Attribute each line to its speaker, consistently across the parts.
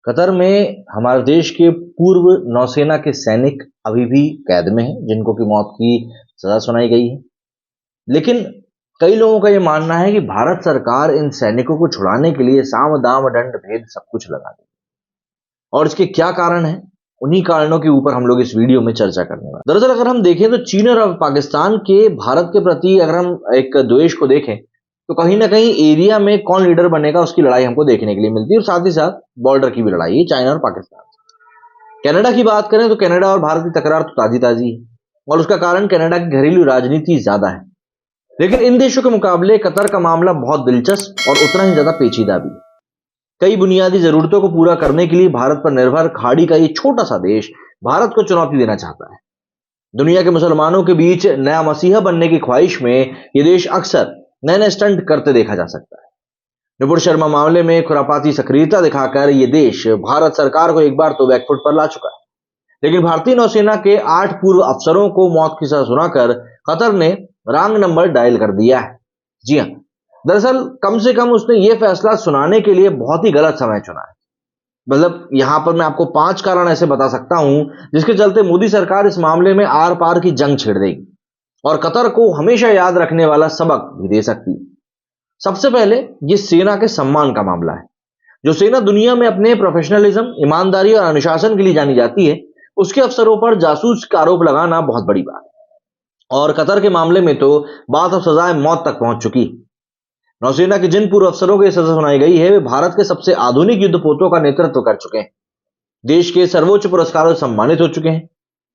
Speaker 1: Qatar में हमारे देश के पूर्व नौसेना के सैनिक अभी भी कैद में हैं, जिनको की मौत की सजा सुनाई गई है। लेकिन कई लोगों का यह मानना है कि भारत सरकार इन सैनिकों को छुड़ाने के लिए साम दाम दंड भेद सब कुछ लगा दी। और इसके क्या कारण है, उन्हीं कारणों के ऊपर हम लोग इस वीडियो में चर्चा करने वाले। दरअसल अगर हम देखें तो चीन और पाकिस्तान के भारत के प्रति अगर हम एक द्वेष को देखें तो कहीं ना कहीं एरिया में कौन लीडर बनेगा उसकी लड़ाई हमको देखने के लिए मिलती है, और साथ ही साथ बॉर्डर की भी लड़ाई है चाइना और पाकिस्तान। कनाडा की बात करें तो कनाडा और भारत की तकरार तो ताजी ताजी है, और उसका कारण कनाडा की घरेलू राजनीति ज्यादा है। लेकिन इन देशों के मुकाबले कतर का मामला बहुत दिलचस्प और उतना ही ज्यादा पेचीदा भी है। कई बुनियादी जरूरतों को पूरा करने के लिए भारत पर निर्भर खाड़ी का ये छोटा सा देश भारत को चुनौती देना चाहता है। दुनिया के मुसलमानों के बीच नया मसीहा बनने की ख्वाहिश में ये देश अक्सर नए नए स्टंट करते देखा जा सकता है। नुपुर शर्मा मामले में खुरापाती सक्रियता दिखाकर ये देश भारत सरकार को एक बार तो बैकफुट पर ला चुका है। लेकिन भारतीय नौसेना के 8 पूर्व अफसरों को मौत की सजा सुनाकर कतर ने रॉन्ग नंबर डायल कर दिया है। जी हाँ, दरअसल कम से कम उसने ये फैसला सुनाने के लिए बहुत ही गलत समय चुना है। मतलब यहां पर मैं आपको 5 कारण ऐसे बता सकता हूं जिसके चलते मोदी सरकार इस मामले में आर पार की जंग छेड़ देगी और कतर को हमेशा याद रखने वाला सबक भी दे सकती है। सबसे पहले ये सेना के सम्मान का मामला है। जो सेना दुनिया में अपने प्रोफेशनलिज्म, ईमानदारी और अनुशासन के लिए जानी जाती है, उसके अफसरों पर जासूस का आरोप लगाना बहुत बड़ी बात है। और कतर के मामले में तो बात अब सजाए मौत तक पहुंच चुकी है। नौसेना के जिन पूर्व अफसरों को सजा सुनाई गई है वे भारत के सबसे आधुनिक युद्धपोतों का नेतृत्व कर चुके हैं, देश के सर्वोच्च पुरस्कारों से सम्मानित हो चुके हैं।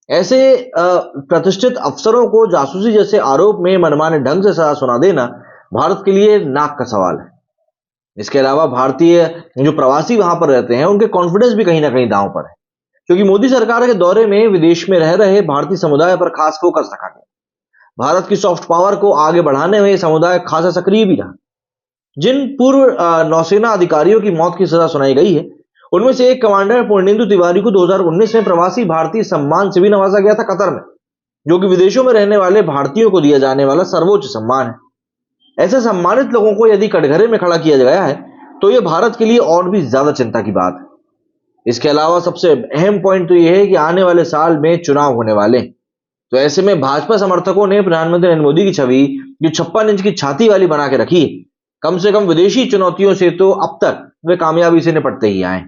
Speaker 1: ऐसे प्रतिष्ठित अफसरों को जासूसी जैसे आरोप में मनमाने ढंग से सजा सुना देना भारत के लिए नाक का सवाल है। इसके अलावा भारतीय जो प्रवासी वहां पर रहते हैं उनके कॉन्फिडेंस भी कहीं ना कहीं दांव पर है, क्योंकि मोदी सरकार के दौरे में विदेश में रह रहे भारतीय समुदाय पर खास फोकस रखा गया। भारत की सॉफ्ट पावर को आगे बढ़ाने में समुदाय खासा सक्रिय भी रहा। जिन पूर्व नौसेना अधिकारियों की मौत की सजा सुनाई गई है उनमें से एक कमांडर पूर्णेंदु तिवारी को 2019 में प्रवासी भारतीय सम्मान से भी नवाजा गया था कतर में, जो कि विदेशों में रहने वाले भारतीयों को दिया जाने वाला सर्वोच्च सम्मान है। ऐसे सम्मानित लोगों को यदि कटघरे में खड़ा किया गया है तो यह भारत के लिए और भी ज्यादा चिंता की बात है। इसके अलावा सबसे अहम पॉइंट तो यह है कि आने वाले साल में चुनाव होने वाले, तो ऐसे में भाजपा समर्थकों ने प्रधानमंत्री नरेंद्र मोदी की छवि जो 56 इंच की छाती वाली बना के रखी है, कम से कम विदेशी चुनौतियों से तो अब तक वे कामयाबी से निपटते ही आए।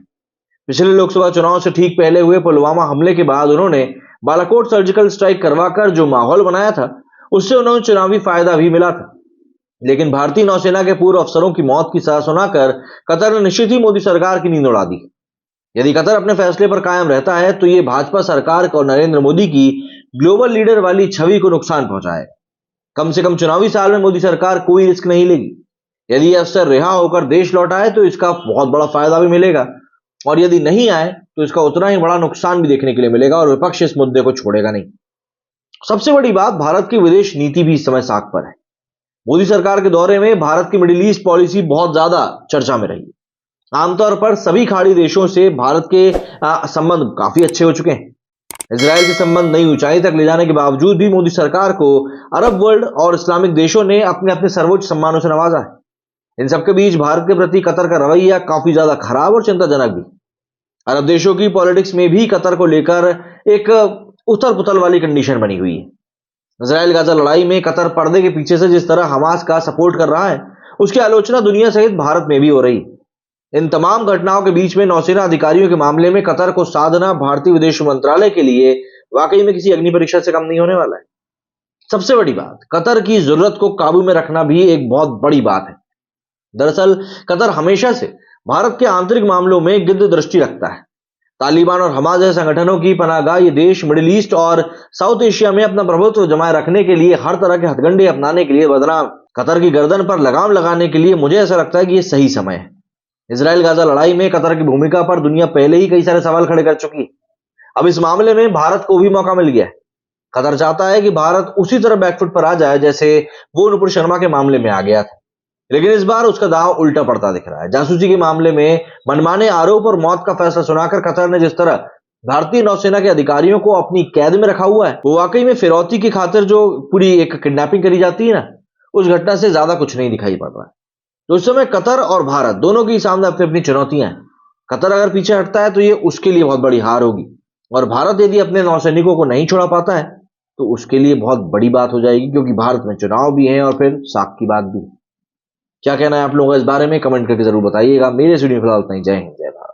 Speaker 1: पिछले लोकसभा चुनाव से ठीक पहले हुए पुलवामा हमले के बाद उन्होंने बालाकोट सर्जिकल स्ट्राइक करवाकर जो माहौल बनाया था उससे उन्हें चुनावी फायदा भी मिला था। लेकिन भारतीय नौसेना के पूर्व अफसरों की मौत की सजा सुनाकर कतर ने निश्चित ही मोदी सरकार की नींद उड़ा दी। यदि कतर अपने फैसले पर कायम रहता है तो ये भाजपा सरकार और नरेंद्र मोदी की ग्लोबल लीडर वाली छवि को नुकसान पहुंचाएगा। कम से कम चुनावी साल में मोदी सरकार कोई रिस्क नहीं लेगी। यदि यह अफसर रिहा होकर देश लौट आए तो इसका बहुत बड़ा फायदा भी मिलेगा, और यदि नहीं आए तो इसका उतना ही बड़ा नुकसान भी देखने के लिए मिलेगा और विपक्ष इस मुद्दे को छोड़ेगा नहीं। सबसे बड़ी बात, भारत की विदेश नीति भी इस समय साख पर है। मोदी सरकार के दौरे में भारत की मिडिल ईस्ट पॉलिसी बहुत ज्यादा चर्चा में रही। आमतौर पर सभी खाड़ी देशों से भारत के संबंध काफी अच्छे हो चुके हैं। इजराइल के संबंध नई ऊंचाई तक ले जाने के बावजूद भी मोदी सरकार को अरब वर्ल्ड और इस्लामिक देशों ने अपने अपने सर्वोच्च सम्मानों से नवाजा है। इन सबके बीच भारत के प्रति कतर का रवैया काफी ज्यादा खराब और चिंताजनक भी। अरब देशों की पॉलिटिक्स में भी कतर को लेकर एक उथल पुथल वाली कंडीशन बनी हुई है। इजराइल गाजा लड़ाई में कतर पर्दे के पीछे से जिस तरह हमास का सपोर्ट कर रहा है उसकी आलोचना दुनिया सहित भारत में भी हो रही है। इन तमाम घटनाओं के बीच में नौसेना अधिकारियों के मामले में कतर को साधना भारतीय विदेश मंत्रालय के लिए वाकई में किसी अग्नि परीक्षा से कम नहीं होने वाला है। सबसे बड़ी बात, कतर की जरूरत को काबू में रखना भी एक बहुत बड़ी बात है। दरअसल कतर हमेशा से भारत के आंतरिक मामलों में गिद्ध दृष्टि रखता है। तालिबान और हमास जैसे संगठनों की पनाहगाह ये देश मिडिल ईस्ट और साउथ एशिया में अपना प्रभुत्व जमाए रखने के लिए हर तरह के हथकंडे अपनाने के लिए बदनाम। कतर की गर्दन पर लगाम लगाने के लिए मुझे ऐसा लगता है कि ये सही समय है। इजराइल गाजा लड़ाई में कतर की भूमिका पर दुनिया पहले ही कई सारे सवाल खड़े कर चुकी है। अब इस मामले में भारत को भी मौका मिल गया है। कतर चाहता है कि भारत उसी तरह बैकफुट पर आ जाए जैसे वो नुपुर शर्मा के मामले में आ गया था, लेकिन इस बार उसका दांव उल्टा पड़ता दिख रहा है। जासूसी के मामले में मनमाने आरोप और मौत का फैसला सुनाकर कतर ने जिस तरह भारतीय नौसेना के अधिकारियों को अपनी कैद में रखा हुआ है, वो वाकई में फिरौती की खातिर जो पूरी एक किडनैपिंग करी जाती है ना, उस घटना से ज्यादा कुछ नहीं दिखाई पड़ रहा है। तो इस समय कतर और भारत दोनों के सामने अपनी अपनी चुनौतियां हैं। कतर अगर पीछे हटता है तो ये उसके लिए बहुत बड़ी हार होगी, और भारत यदि अपने नौसैनिकों को नहीं छुड़ा पाता है तो उसके लिए बहुत बड़ी बात हो जाएगी, क्योंकि भारत में चुनाव भी है और फिर साख की बात भी। क्या कहना है आप लोगों का इस बारे में, कमेंट करके जरूर बताइएगा। मेरे स्टूडियो फिलहाल उतना ही। जय हिंद, जय भारत।